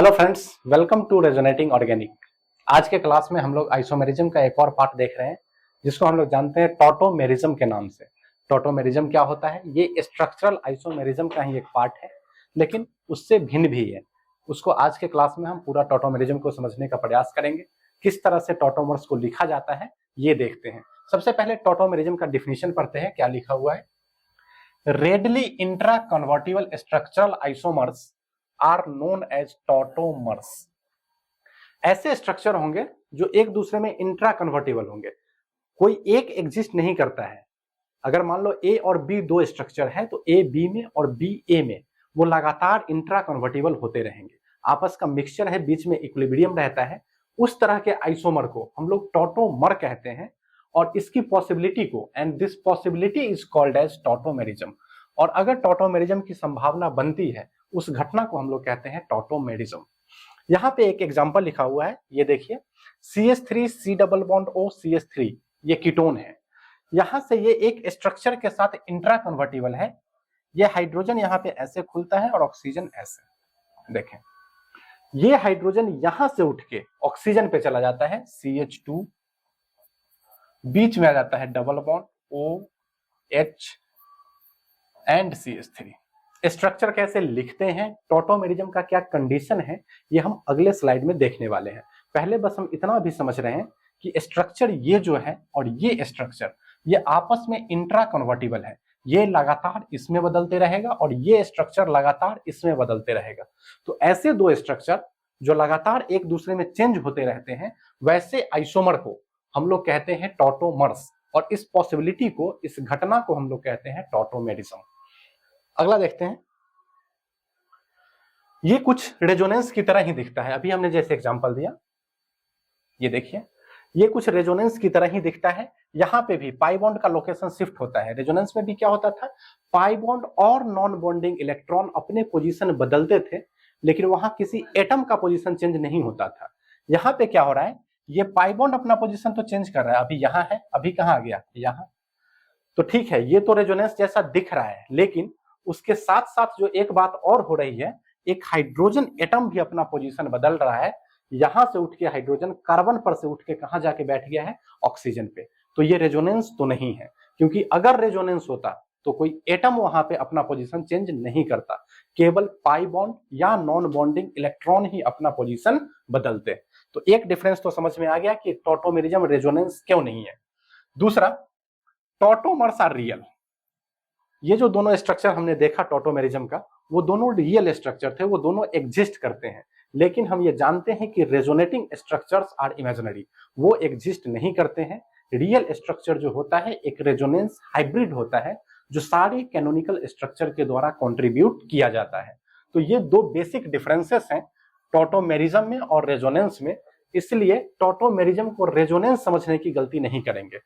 Hello friends, welcome to resonating organic. आज के class में हम लोग आइसोमेरिज्म का एक और पार्ट देख रहे हैं, जिसको हम लोग जानते हैं टॉटोमेरिज्म के नाम से। टॉटोमेरिज्म क्या होता है? ये स्ट्रक्चरल आइसोमेरिज्म का ही एक पार्ट है, लेकिन उससे भिन्न भी है। उसको आज के क्लास में हम पूरा टॉटोमेरिज्म को समझने का प्रयास करेंगे। किस तरह से टॉटोमर्स को लिखा जाता है ये देखते हैं। सबसे पहले टॉटोमेरिज्म का डिफिनेशन पढ़ते हैं, क्या लिखा हुआ है। Readily intra convertible structural isomers are known as tautomers. ऐसे स्ट्रक्चर होंगे जो एक दूसरे में इंट्रा कन्वर्टिबल होंगे, कोई एक एग्जिस्ट नहीं करता है। अगर मान लो ए और बी दो स्ट्रक्चर है, तो ए बी में और बी ए में वो लगातार इंट्रा कन्वर्टिबल होते रहेंगे, आपस का मिक्सचर है, बीच में इक्विलिब्रियम रहता है। उस तरह के आइसोमर को हम लोग टॉटोमर कहते हैं, और इसकी पॉसिबिलिटी को, and this possibility is called as tautomerism. और अगर टॉटोमेरिज्म की संभावना बनती है, उस घटना को हम लोग कहते हैं टॉटोमेरिज्म। यहाँ पे एक एग्जांपल लिखा हुआ है, ये देखिए, CH3 C double bond O CH3, ये कीटोन है। यहां से ये एक स्ट्रक्चर के साथ इंट्रा कन्वर्टिबल है। ये हाइड्रोजन यहाँ पे ऐसे खुलता है और ऑक्सीजन ऐसे। देखें, ये हाइड्रोजन यहां से उठ के ऑक्सीजन पे चला जाता है, CH2, बीच में आ जाता है double bond OH and CH3। Structure कैसे लिखते हैं, टॉटोमेरिज्म का क्या कंडीशन है, ये हम अगले स्लाइड में देखने वाले हैं। पहले बस हम इतना भी समझ रहे हैं कि स्ट्रक्चर ये जो है और ये स्ट्रक्चर, ये आपस में इंट्रा कन्वर्टिबल है। ये लगातार इसमें बदलते रहेगा और ये स्ट्रक्चर लगातार इसमें बदलते रहेगा। तो ऐसे दो स्ट्रक्चर जो लगातार एक दूसरे में चेंज होते रहते हैं, वैसे आइसोमर को हम लोग कहते हैं टॉटोमर्स। और इस पॉसिबिलिटी को, इस घटना को हम लोग कहते हैं टॉटोमेरिज्म। अगला देखते हैं। ये कुछ रेजोनेंस की तरह ही दिखता है, अभी हमने जैसे एग्जांपल दिया, ये देखिए, ये कुछ रेजोनेंस की तरह ही दिखता है। यहां पे भी पाई बॉन्ड का लोकेशन शिफ्ट होता है। रेजोनेंस में भी क्या होता था, पाई बॉन्ड और नॉन बॉन्डिंग इलेक्ट्रॉन अपने पोजीशन बदलते थे, लेकिन वहां किसी एटम का पोजीशन चेंज नहीं होता था। यहां पे क्या हो रहा है, ये पाई बॉन्ड अपना पोजीशन तो चेंज कर रहा है, अभी यहां है, अभी कहां आ गया, यहां। तो ठीक है, ये तो रेजोनेंस जैसा दिख रहा है, लेकिन उसके साथ साथ जो एक बात और हो रही है, एक हाइड्रोजन एटम भी अपना पोजीशन बदल रहा है। यहां से उठ के हाइड्रोजन कार्बन पर से उठ के कहां जाके बैठ गया है, ऑक्सीजन पे। तो ये रेजोनेंस तो नहीं है, क्योंकि अगर रेजोनेंस होता तो कोई एटम वहां पे अपना पोजीशन चेंज नहीं करता, केवल पाई बॉन्ड या नॉन बॉन्डिंग इलेक्ट्रॉन ही अपना पोजीशन बदलते। तो एक डिफरेंस तो समझ में आ गया कि टॉटोमेरिज्म रेजोनेंस क्यों नहीं है। दूसरा, टॉटोमर्स आर रियल। ये जो दोनों स्ट्रक्चर हमने देखा टॉटोमेरिज्म का, वो दोनों रियल स्ट्रक्चर थे, वो दोनों एग्जिस्ट करते हैं। लेकिन हम ये जानते हैं कि रेजोनेटिंग स्ट्रक्चर्स आर इमेजिनरी, वो एग्जिस्ट नहीं करते हैं। रियल स्ट्रक्चर जो होता है एक रेजोनेंस हाइब्रिड होता है, जो सारे कैनोनिकल स्ट्रक्चर के द्वारा कंट्रीब्यूट किया जाता है। तो ये दो बेसिक डिफरेंसेस हैं टॉटोमेरिज्म में और रेजोनेंस में। इसलिए टॉटोमेरिज्म को रेजोनेंस समझने की गलती नहीं करेंगे।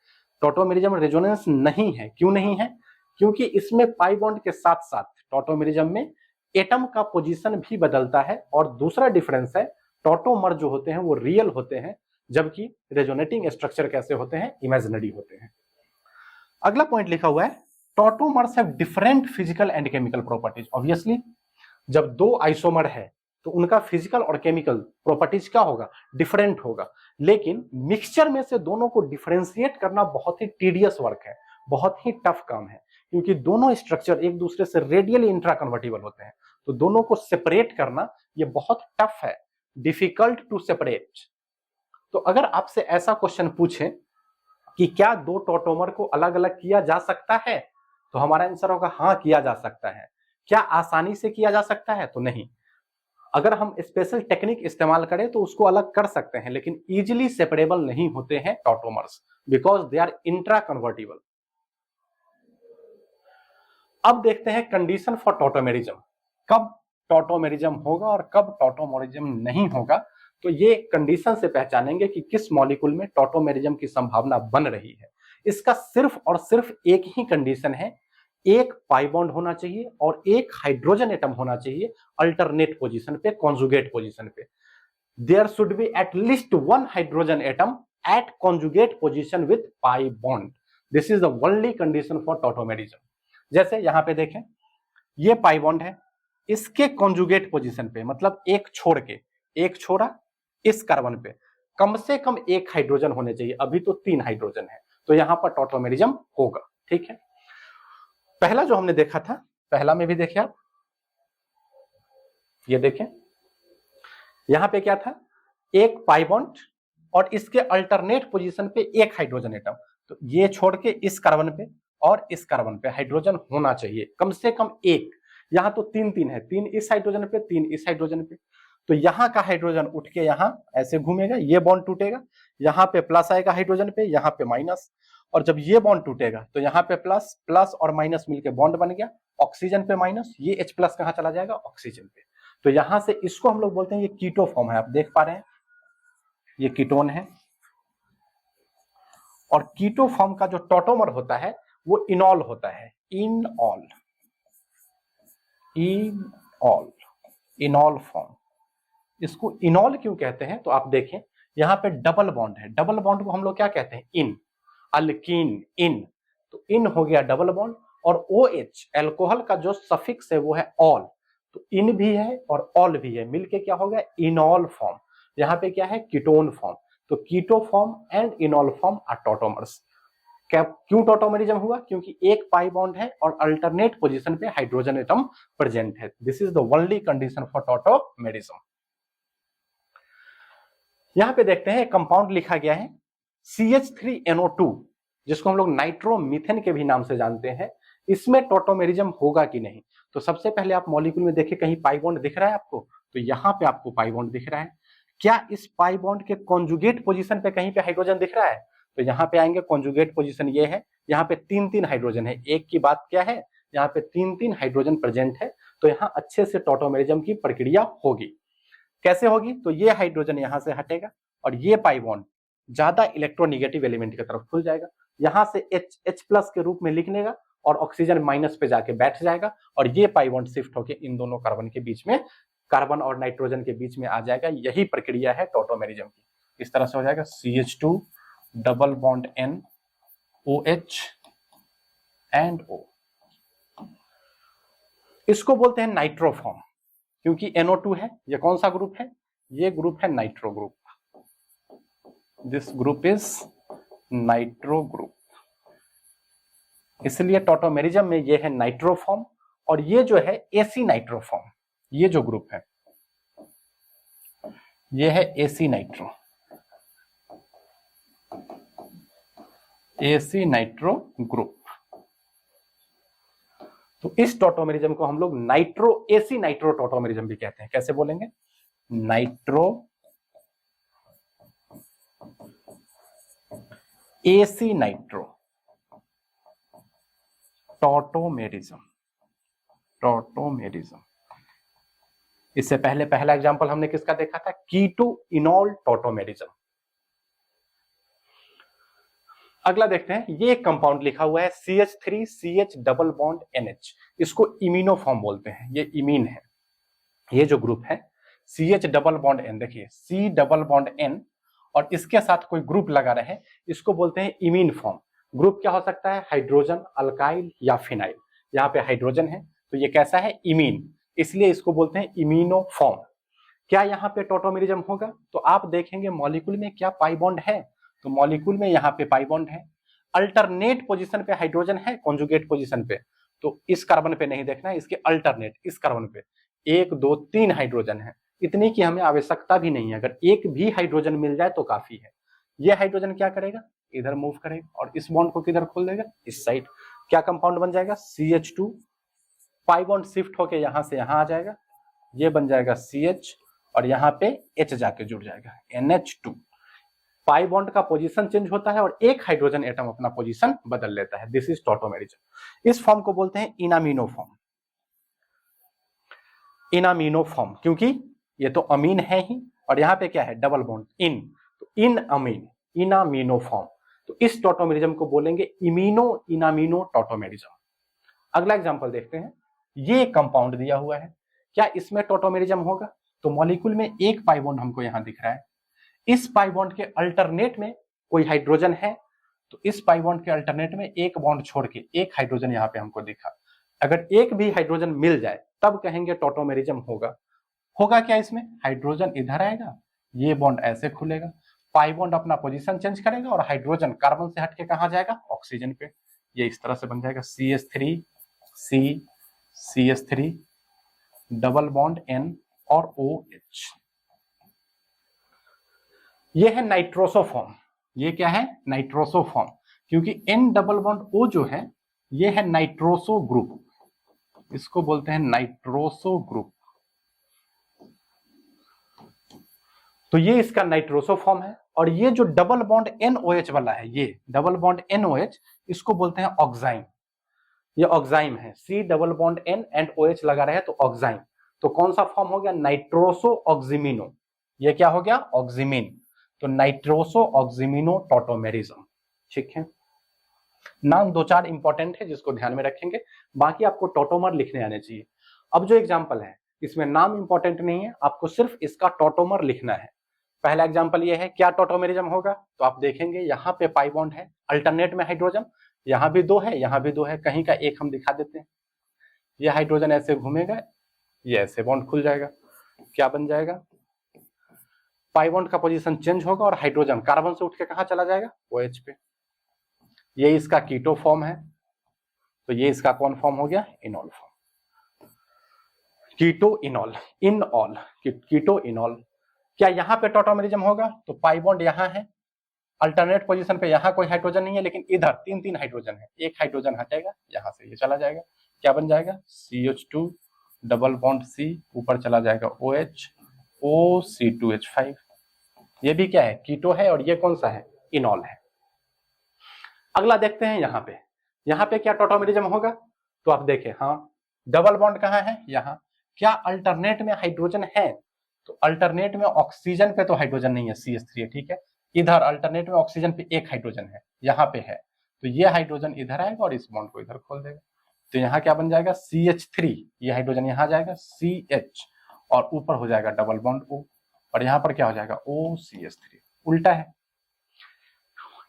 टॉटोमेरिज्म रेजोनेंस नहीं है। क्यों नहीं है? क्योंकि इसमें पाई बॉन्ड के साथ साथ टॉटोमेरिज्म में एटम का पोजीशन भी बदलता है। और दूसरा डिफरेंस है, टॉटोमर जो होते हैं वो रियल होते हैं, जबकि रेजोनेटिंग स्ट्रक्चर कैसे होते हैं, इमेजिनरी होते हैं। अगला पॉइंट लिखा हुआ है, tautomers have different physical and chemical properties. Obviously जब दो आइसोमर है तो उनका फिजिकल और केमिकल प्रॉपर्टीज क्या होगा, डिफरेंट होगा। लेकिन मिक्सचर में से दोनों को डिफरेंशिएट करना बहुत ही टीडियस वर्क है, बहुत ही टफ काम है, क्योंकि दोनों स्ट्रक्चर एक दूसरे से रेडियली इंट्रा कन्वर्टिबल होते हैं। तो दोनों को सेपरेट करना ये बहुत टफ है, डिफिकल्ट टू सेपरेट। तो अगर आपसे ऐसा क्वेश्चन पूछें कि क्या दो टॉटोमर को अलग अलग किया जा सकता है, तो हमारा आंसर होगा हाँ, किया जा सकता है। क्या आसानी से किया जा सकता है? तो नहीं। अगर हम स्पेशल टेक्निक इस्तेमाल करें तो उसको अलग कर सकते हैं, लेकिन इजीली सेपरेबल नहीं होते हैं tautomers, because they are intra convertible. अब देखते हैं कंडीशन फॉर टॉटोमेरिज्म। कब टॉटोमेरिज्म होगा और कब टॉटोमेरिज्म नहीं होगा। तो ये कंडीशन से पहचानेंगे कि किस मॉलिक्यूल में टॉटोमेरिज्म की संभावना बन रही है। इसका सिर्फ और सिर्फ एक ही कंडीशन है, एक पाई बॉन्ड होना चाहिए और एक हाइड्रोजन एटम होना चाहिए अल्टरनेट पोजीशन पे, कॉन्जुगेट पोजीशन पे। There should be at least one hydrogen atom at conjugate position with pi bond. This is the only condition for tautomerism. जैसे यहां पे देखें, ये पाई बॉन्ड है, इसके कॉन्जुगेट पोजीशन पे, मतलब एक छोड़ के, एक छोड़ा इस कार्बन पे कम से कम एक हाइड्रोजन होने चाहिए। अभी तो 3 हाइड्रोजन है, तो यहां पर टॉटोमेरिज्म होगा। ठीक है, पहला जो हमने देखा था, पहला में भी देखे आप, ये देखें, यहां पे क्या था, एक पाई बॉन्ड और इसके अल्टरनेट पोजीशन पे एक हाइड्रोजन एटम। तो ये छोड़ के इस कार्बन पे और इस कार्बन पे हाइड्रोजन होना चाहिए कम से कम एक। यहां तो 3-3 है, 3 इस हाइड्रोजन पे, 3 इस हाइड्रोजन पे। तो यहां का हाइड्रोजन उठ के यहां ऐसे घूमेगा, ये बॉन्ड टूटेगा, यहां पे प्लस आएगा हाइड्रोजन पे, यहां पे माइनस। और जब ये बॉन्ड टूटेगा तो यहाँ पे प्लस, प्लस और माइनस मिलके बॉन्ड बन गया, ऑक्सीजन पे माइनस, ये H प्लस कहां चला जाएगा, ऑक्सीजन पे। तो यहां से इसको हम लोग बोलते हैं ये कीटो फॉर्म है। आप देख पा रहे हैं ये कीटोन है। और कीटो फॉर्म का जो टॉटोमर होता है वो इनॉल होता है, इनऑल, इनऑल, इनॉल फॉर्म। इसको इनॉल क्यों कहते हैं, तो आप देखें यहां पे डबल बॉन्ड है, डबल बॉन्ड को हम लोग क्या कहते हैं, इन, अल्कीन, इन। तो इन हो गया डबल बॉन्ड, और OH एल्कोहल का जो सफिक्स है वो है ऑल। तो इन भी है और ऑल भी है, मिलके क्या हो गया, इनॉल फॉर्म। यहाँ पे क्या है, कीटोन फॉर्म। तो keto form and enol form are tautomers. क्यों टॉटोमेरिज्म हुआ, क्योंकि एक पाई बॉन्ड है और अल्टरनेट पोजीशन पे हाइड्रोजन एटम प्रेजेंट है। This is the only condition for tautomerism. यहां पे देखते हैं कंपाउंड लिखा गया है CH3NO2, जिसको हम लोग नाइट्रोमीथेन के भी नाम से जानते हैं। इसमें टॉटोमेरिज्म होगा कि नहीं, तो सबसे पहले आप मॉलिक्यूल में देखिए, कहीं पाई बॉन्ड दिख रहा है आपको, तो यहां पे आपको पाई बॉन्ड दिख रहा है। क्या इस पाई बॉन्ड के कॉन्जुगेट पोजीशन पे कहीं पे हाइड्रोजन दिख रहा है, तो यहाँ पे आएंगे, कॉन्जुगेट पोजीशन ये है, यहाँ पे 3-3 हाइड्रोजन है। एक की बात क्या है, यहाँ पे 3-3 हाइड्रोजन प्रेजेंट है, तो यहाँ अच्छे से टॉटोमेरिज्म की प्रक्रिया होगी। कैसे होगी, तो ये हाइड्रोजन यहां से हटेगा और ये पाई बॉन्ड ज्यादा इलेक्ट्रोनिगेटिव एलिमेंट की तरफ खुल जाएगा, यहां से H प्लस के रूप में लिख लेगा और ऑक्सीजन माइनस पे जाके बैठ जाएगा, और ये पाई बॉन्ड शिफ्ट होकर इन दोनों कार्बन के बीच में, कार्बन और नाइट्रोजन के बीच में आ जाएगा। यही प्रक्रिया है टॉटोमेरिज्म की। इस तरह से हो जाएगा CH2 double bond N OH and O। इसको बोलते हैं नाइट्रोफॉर्म, क्योंकि NO2 है। ये कौन सा ग्रुप है, ये ग्रुप है nitro group. This group is nitro group, इसलिए टॉटोमेरिज्म में ये है नाइट्रोफॉर्म। और ये जो है AC नाइट्रोफॉर्म, ये जो ग्रुप है ये है AC nitro, AC nitro group. तो इस टॉटोमेरिज्म को हम लोग नाइट्रो AC नाइट्रो टॉटोमेरिज्म भी कहते हैं। कैसे बोलेंगे, nitro AC nitro tautomerism, tautomerism. इससे पहले पहला एग्जांपल हमने किसका देखा था, कीटो इनॉल टॉटोमेरिज्म। अगला देखते हैं, ये एक कंपाउंड लिखा हुआ है CH3CH डबल बॉन्ड NH। इसको इमीनो फॉर्म बोलते हैं, ये इमीन है। ये जो ग्रुप है CH डबल बॉन्ड N, देखिए C डबल बॉन्ड N और इसके साथ कोई ग्रुप लगा रहे, इसको बोलते हैं इमीन फॉर्म। ग्रुप क्या हो सकता है, हाइड्रोजन, अल्काइल या फिनाइल। यहाँ पे हाइड्रोजन है तो ये कैसा है, इमीन, इसलिए इसको बोलते हैं इमीनो फॉर्म। क्या यहाँ पे टॉटोमेरिज्म होगा, तो आप देखेंगे मॉलिक्यूल में क्या पाई बॉन्ड है, तो मॉलिक्यूल में यहाँ पे पाई बॉन्ड है। अल्टरनेट पोजीशन पे हाइड्रोजन है, कॉन्जुगेट पोजीशन पे, तो इस कार्बन पे नहीं देखना है, इसके अल्टरनेट इस कार्बन पे 1 2 3 हाइड्रोजन है। इतनी की हमें आवश्यकता भी नहीं है, अगर एक भी हाइड्रोजन मिल जाए तो काफी है। ये हाइड्रोजन क्या करेगा, इधर मूव करेगा और इस बॉन्ड को किधर खोल देगा, इस साइड। क्या कंपाउंड बन जाएगा, CH2, पाई बॉन्ड शिफ्ट होके यहां से यहां आ जाएगा, ये बन जाएगा CH और यहाँ पे H जाके जुड़ जाएगा NH2। पाई बॉन्ड का पोजीशन चेंज होता है और एक हाइड्रोजन एटम अपना पोजीशन बदल लेता है। This is tautomerism. इस फॉर्म को बोलते हैं इनामिनो फॉर्म, इनामिनो फॉर्म, क्योंकि ये तो अमीन है ही और यहाँ पे क्या है, डबल बॉन्ड इन, तो इन अमीन, इनामिनो फॉर्म। तो इस टॉटोमेरिज्म को बोलेंगे इमीनो इनामिनो टॉटोमेरिज्म। अगला एग्जांपल देखते हैं, ये कंपाउंड दिया हुआ है, क्या इसमें टॉटोमेरिज्म होगा, तो मॉलिक्यूल में एक पाई बॉन्ड हमको यहां दिख रहा है, इस पाई बॉन्ड के अल्टरनेट में कोई हाइड्रोजन है, तो इस पाई बॉन्ड के अल्टरनेट में एक बॉन्ड छोड़ के एक हाइड्रोजन यहाँ पे हमको दिखा। अगर एक भी हाइड्रोजन मिल जाए तब कहेंगे टॉटोमेरिज्म होगा। होगा क्या इसमें, हाइड्रोजन इधर आएगा, ये बॉन्ड ऐसे खुलेगा, पाई बॉन्ड अपना पोजीशन चेंज करेगा और हाइड्रोजन कार्बन से हटके कहां जाएगा, ऑक्सीजन पे। ये इस तरह से बन जाएगा CH3 C CH3 double bond N और OH। ये है नाइट्रोसो फॉर्म। ये क्या है, नाइट्रोसो फॉर्म, क्योंकि N डबल बॉन्ड O जो है ये है नाइट्रोसो ग्रुप, इसको बोलते हैं नाइट्रोसो ग्रुप। तो ये इसका नाइट्रोसो फॉर्म है। और ये जो डबल बॉन्ड NOH वाला है, ये डबल बॉन्ड NOH, इसको बोलते हैं ऑक्साइम। ये ऑक्साइम है, C double bond N and OH लगा रहे हैं तो ऑक्साइम। तो कौन सा फॉर्म हो गया, नाइट्रोसो ऑक्सीमिनो। ये क्या हो गया, ऑक्सीमिन। तो नाइट्रोसो ऑक्सीमिनो टॉटोमेरिज्म। ठीक है, नाम दो चार इंपॉर्टेंट है जिसको ध्यान में रखेंगे, बाकी आपको टॉटोमर लिखने आने चाहिए। अब जो एग्जाम्पल है इसमें नाम इंपॉर्टेंट नहीं है, आपको सिर्फ इसका टॉटोमर लिखना है। पहला एग्जाम्पल ये है, क्या टॉटोमेरिज्म होगा, तो आप देखेंगे यहाँ पे पाई बॉन्ड है, अल्टरनेट में हाइड्रोजन, यहाँ भी दो है, यहाँ भी दो है, कहीं का एक हम दिखा देते हैं। ये हाइड्रोजन ऐसे घूमेगा, ये ऐसे बॉन्ड खुल जाएगा, क्या बन जाएगा, पाई बॉन्ड का पोजीशन चेंज होगा और हाइड्रोजन कार्बन से उठ के कहां चला जाएगा, OH पे। ये इसका कीटो फॉर्म है, तो ये इसका कौन फॉर्म हो गया, इनॉल फॉर्म, कीटो इनॉल, इनऑल, कीटो इनॉल। क्या यहाँ पे टॉटोमेरिज्म होगा, तो पाई बॉन्ड यहाँ है, अल्टरनेट पोजीशन पे यहाँ कोई हाइड्रोजन नहीं है, लेकिन इधर तीन तीन हाइड्रोजन है, एक हाइड्रोजन हटेगा, यहाँ से ये चला जाएगा, क्या बन जाएगा, CH2 डबल बॉन्ड C, ऊपर चला जाएगा OH, OC2H5। ये भी क्या है, कीटो है, और ये कौन सा है, इनॉल है। अगला देखते हैं यहाँ पे क्या टॉटोमेरिज्म होगा, तो आप देखें, हाँ डबल बॉन्ड कहाँ है, यहाँ। क्या अल्टरनेट में हाइड्रोजन है, तो अल्टरनेट में ऑक्सीजन पे तो हाइड्रोजन नहीं है, CH3 है, ठीक है। इधर अल्टरनेट में ऑक्सीजन पे एक हाइड्रोजन है, यहाँ पे है, तो ये हाइड्रोजन इधर आएगा और इस बॉन्ड को इधर खोल देगा, तो यहाँ क्या बन जाएगा, CH3, ये हाइड्रोजन यहाँ जाएगा CH, और ऊपर हो जाएगा डबल बॉन्ड O, और यहाँ पर क्या हो जाएगा, OCH3। उल्टा है,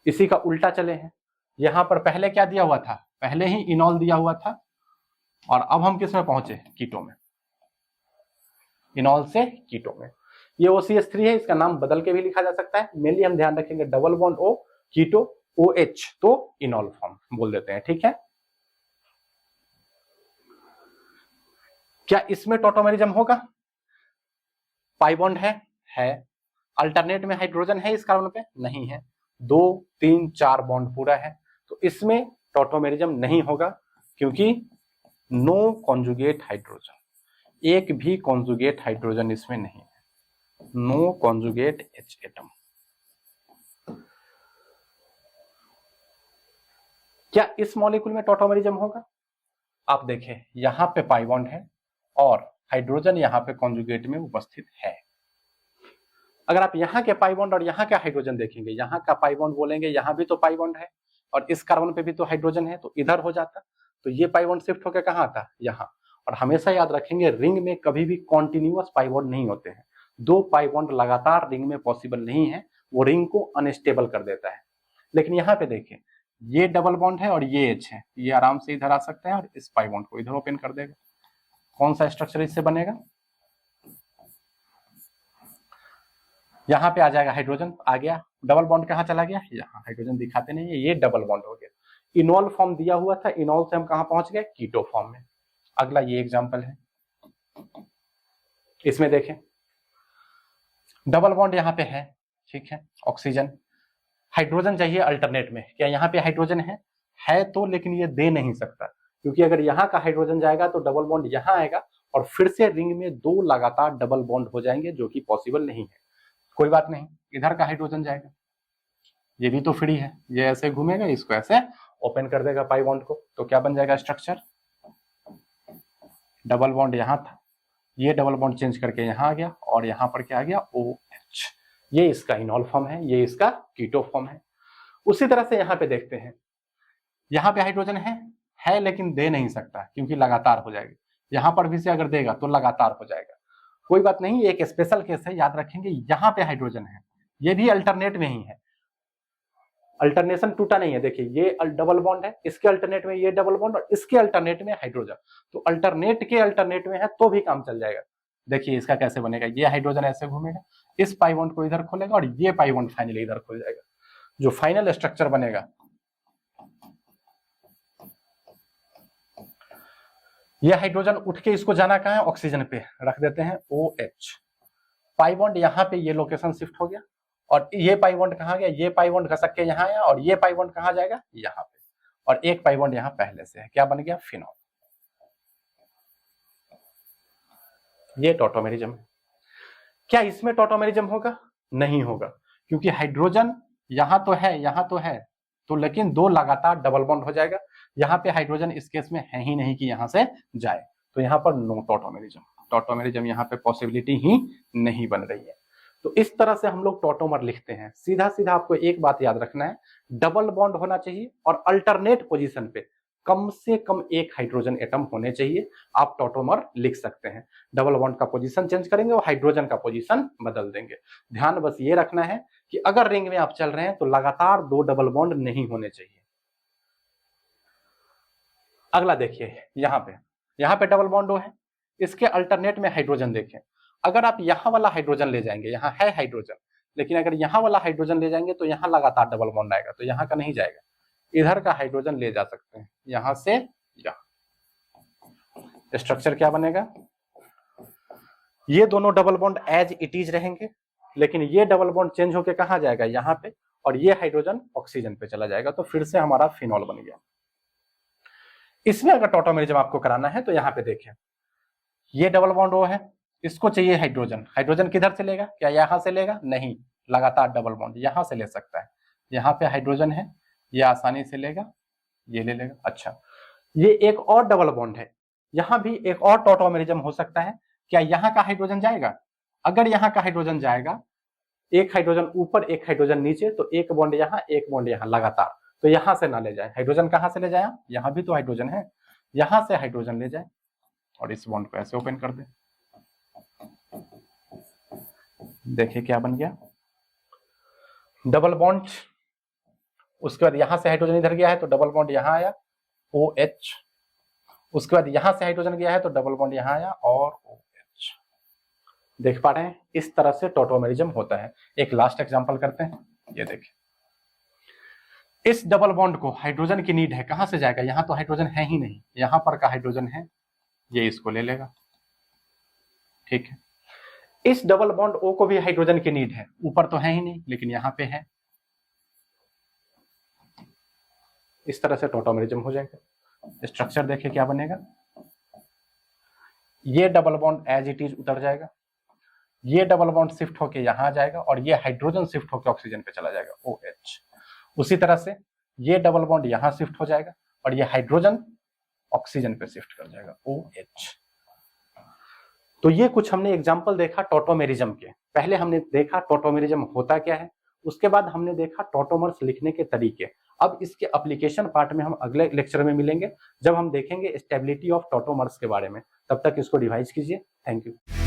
इसी का उल्टा चले हैं। यहाँ पर पहले क्या दिया हुआ था, पहले ही इनॉल दिया हुआ था, और अब हम किस में पहुंचे, कीटो में, इनॉल से कीटो में। ये OCH3 है, इसका नाम बदल के भी लिखा जा सकता है, मेनली हम ध्यान रखेंगे डबल बॉन्ड O, कीटो, OH, तो इनॉल फॉर्म बोल देते हैं, ठीक है। क्या इसमें टॉटोमेरिज्म होगा, पाई बॉन्ड है, अल्टरनेट में हाइड्रोजन है इस कार्बन पे, नहीं है, 2 3 4 बॉन्ड पूरा है, तो इसमें टॉटोमेरिज्म नहीं होगा, क्योंकि नो कॉन्जुगेट हाइड्रोजन, एक भी कॉन्जुगेट हाइड्रोजन इसमें नहीं है, नो कॉन्जुगेट H एटम। क्या इस मॉलिक्यूल में टॉटोमेरिज्म होगा, आप देखें यहां पे पाई बॉन्ड है और हाइड्रोजन यहाँ पे कॉन्जुगेट में उपस्थित है। अगर आप यहाँ के पाई बॉन्ड और यहाँ का हाइड्रोजन देखेंगे, यहाँ का पाई बॉन्ड बोलेंगे, यहाँ भी तो पाई बॉन्ड है और इस कार्बन पे भी तो हाइड्रोजन है, तो इधर हो जाता, तो ये पाई बॉन्ड शिफ्ट होकर कहाँ आता, यहाँ। और हमेशा याद रखेंगे रिंग में कभी भी कॉन्टिन्यूअस पाई बॉन्ड नहीं होते हैं, दो पाई बॉन्ड लगातार रिंग में पॉसिबल नहीं है, वो रिंग को अनस्टेबल कर देता है। लेकिन यहाँ पे देखिए, ये डबल बॉन्ड है और ये H है, ये आराम से इधर आ सकते हैं और इस पाई बॉन्ड को इधर ओपन कर देगा। कौन सा स्ट्रक्चर इससे बनेगा, यहाँ पे आ जाएगा हाइड्रोजन, आ गया, डबल बॉन्ड कहाँ चला गया, यहाँ, हाइड्रोजन दिखाते नहीं है, ये डबल बॉन्ड हो गया। इनॉल फॉर्म दिया हुआ था, इनॉल से हम कहाँ पहुंच गए, कीटो फॉर्म में। अगला ये एग्जांपल है, इसमें देखें डबल बॉन्ड यहाँ पे है, ठीक है, ऑक्सीजन, हाइड्रोजन चाहिए अल्टरनेट में। क्या यहाँ पे हाइड्रोजन है तो, लेकिन ये दे नहीं सकता, क्योंकि अगर यहाँ का हाइड्रोजन जाएगा तो डबल बॉन्ड यहाँ आएगा और फिर से रिंग में दो लगातार डबल बॉन्ड हो जाएंगे, जो कि पॉसिबल नहीं है। कोई बात नहीं, इधर का हाइड्रोजन जाएगा, ये भी तो फ्री है, ये ऐसे घूमेगा, इसको ऐसे ओपन कर देगा पाई बॉन्ड को, तो क्या बन जाएगा स्ट्रक्चर, डबल बॉन्ड यहाँ था, ये डबल बॉन्ड चेंज करके यहाँ आ गया और यहाँ पर क्या आ गया, OH। ये इसका इनॉल फॉर्म है, ये इसका कीटो फॉर्म है। उसी तरह से यहाँ पे देखते हैं, यहाँ पे हाइड्रोजन है लेकिन दे नहीं सकता क्योंकि लगातार हो जाएगा, यहाँ पर भी से अगर देगा तो लगातार हो जाएगा। कोई बात नहीं, एक स्पेशल केस है, याद रखेंगे, यहाँ पे हाइड्रोजन है, ये भी अल्टरनेट में ही है, अल्टरनेशन टूटा नहीं है, देखिए ये डबल बॉन्ड है, इसके अल्टरनेट में ये डबल बॉन्ड और इसके अल्टरनेट में हाइड्रोजन, तो अल्टरनेट के अल्टरनेट में है तो भी काम चल जाएगा। देखिए इसका कैसे बनेगा, ये हाइड्रोजन ऐसे घूमेगा, इस पाई बॉन्ड को इधर खोलेगा और ये पाई बॉन्ड फाइनली इधर खुल जाएगा। जो फाइनल स्ट्रक्चर बनेगा, ये हाइड्रोजन उठ के इसको जाना कहाँ है, ऑक्सीजन पे रख देते हैं OH। पाई बॉन्ड यहाँ पे ये लोकेशन शिफ्ट हो गया और ये पाई बॉन्ड कहाँ गया, ये पाई बॉन्ड घसक के यहाँ आया और ये पाई बॉन्ड कहाँ जाएगा, यहाँ पे, और एक पाई बॉन्ड यहाँ पहले से है, क्या बन गया, फिनॉल। ये टॉटोमेरिज्म है। क्या इसमें टॉटोमेरिज्म होगा, नहीं होगा, क्योंकि हाइड्रोजन यहाँ तो है, यहाँ तो है, तो लेकिन दो लगातार डबल बॉन्ड हो जाएगा। यहाँ पे हाइड्रोजन इस केस में है ही नहीं कि यहाँ से जाए, तो यहाँ पर नो टॉटोमेरिज्म, टॉटोमेरिज्म यहाँ पे पॉसिबिलिटी ही नहीं बन रही है। तो इस तरह से हम लोग टॉटोमर लिखते हैं। सीधा सीधा आपको एक बात याद रखना है, डबल बॉन्ड होना चाहिए और अल्टरनेट पोजीशन पे कम से कम एक हाइड्रोजन एटम होने चाहिए, आप टॉटोमर लिख सकते हैं। डबल बॉन्ड का पोजीशन चेंज करेंगे और हाइड्रोजन का पोजीशन बदल देंगे। ध्यान बस ये रखना है कि अगर रिंग में आप चल रहे हैं तो लगातार दो डबल बॉन्ड नहीं होने चाहिए। अगला देखिए, यहाँ पे डबल बॉन्ड है, इसके अल्टरनेट में हाइड्रोजन देखें। अगर आप यहाँ वाला हाइड्रोजन ले जाएंगे, यहाँ है हाइड्रोजन, लेकिन अगर यहाँ वाला हाइड्रोजन ले जाएंगे तो यहाँ लगातार डबल बॉन्ड आएगा, तो यहाँ का नहीं जाएगा। इधर का हाइड्रोजन ले जा सकते हैं, यहां से यहाँ। स्ट्रक्चर क्या बनेगा, ये दोनों double bond as it is रहेंगे, लेकिन ये डबल बॉन्ड चेंज होके कहाँ जाएगा, यहाँ पे, और ये हाइड्रोजन ऑक्सीजन पे चला जाएगा, तो फिर से हमारा फिनॉल बन गया। इसमें अगर टॉटोमेरिज्म आपको कराना है तो यहाँ पे देखें, ये डबल बॉन्ड वो है, इसको चाहिए हाइड्रोजन, हाइड्रोजन किधर से लेगा, क्या यहाँ से लेगा, नहीं, लगातार डबल बॉन्ड यहां से ले सकता है। यहाँ पे हाइड्रोजन है, ये आसानी से लेगा, ये ले लेगा। अच्छा, ये एक और डबल बॉन्ड है, यहां भी एक और टॉटोमेरिज्म हो सकता है। क्या यहाँ का हाइड्रोजन जाएगा, अगर यहाँ का हाइड्रोजन जाएगा, एक हाइड्रोजन ऊपर एक हाइड्रोजन नीचे, तो एक बॉन्ड यहाँ एक बॉन्ड यहाँ लगातार, तो यहां से ना ले जाए, हाइड्रोजन कहां से ले जाए, यहाँ भी तो हाइड्रोजन है, यहां से हाइड्रोजन ले जाए और इस बॉन्ड को ऐसे ओपन कर दे। देखिए क्या बन गया, डबल बॉन्ड, उसके बाद यहां से हाइड्रोजन इधर गया है तो डबल बॉन्ड यहां आया OH, उसके बाद यहां से हाइड्रोजन गया है तो डबल बॉन्ड यहां आया और OH। देख पा रहे हैं, इस तरह से टॉटोमेरिज्म होता है। एक लास्ट एग्जांपल करते हैं, ये देखिए, इस डबल बॉन्ड को हाइड्रोजन की नीड है, कहां से जाएगा, यहां तो हाइड्रोजन है ही नहीं, यहां पर का हाइड्रोजन है, ये इसको ले लेगा, ठीक है। इस डबल बॉन्ड O को भी हाइड्रोजन की नीड है, ऊपर तो है ही नहीं लेकिन यहां पे है, इस तरह से टॉटोमेरिज्म हो जाएगा। स्ट्रक्चर देखिए क्या बनेगा, ये double bond as it is उतर जाएगा, ये डबल बॉन्ड शिफ्ट होके यहां आ जाएगा और ये हाइड्रोजन शिफ्ट होके ऑक्सीजन पे चला जाएगा OH। उसी तरह से ये डबल बॉन्ड यहां शिफ्ट हो जाएगा और ये हाइड्रोजन ऑक्सीजन पे शिफ्ट कर जाएगा OH। तो ये कुछ हमने एग्जांपल देखा टॉटोमेरिज्म के। पहले हमने देखा टॉटोमेरिज्म होता क्या है, उसके बाद हमने देखा टॉटोमर्स लिखने के तरीके। अब इसके एप्लीकेशन पार्ट में हम अगले लेक्चर में मिलेंगे, जब हम देखेंगे स्टेबिलिटी ऑफ टॉटोमर्स के बारे में। तब तक इसको रिवाइज कीजिए। Thank you.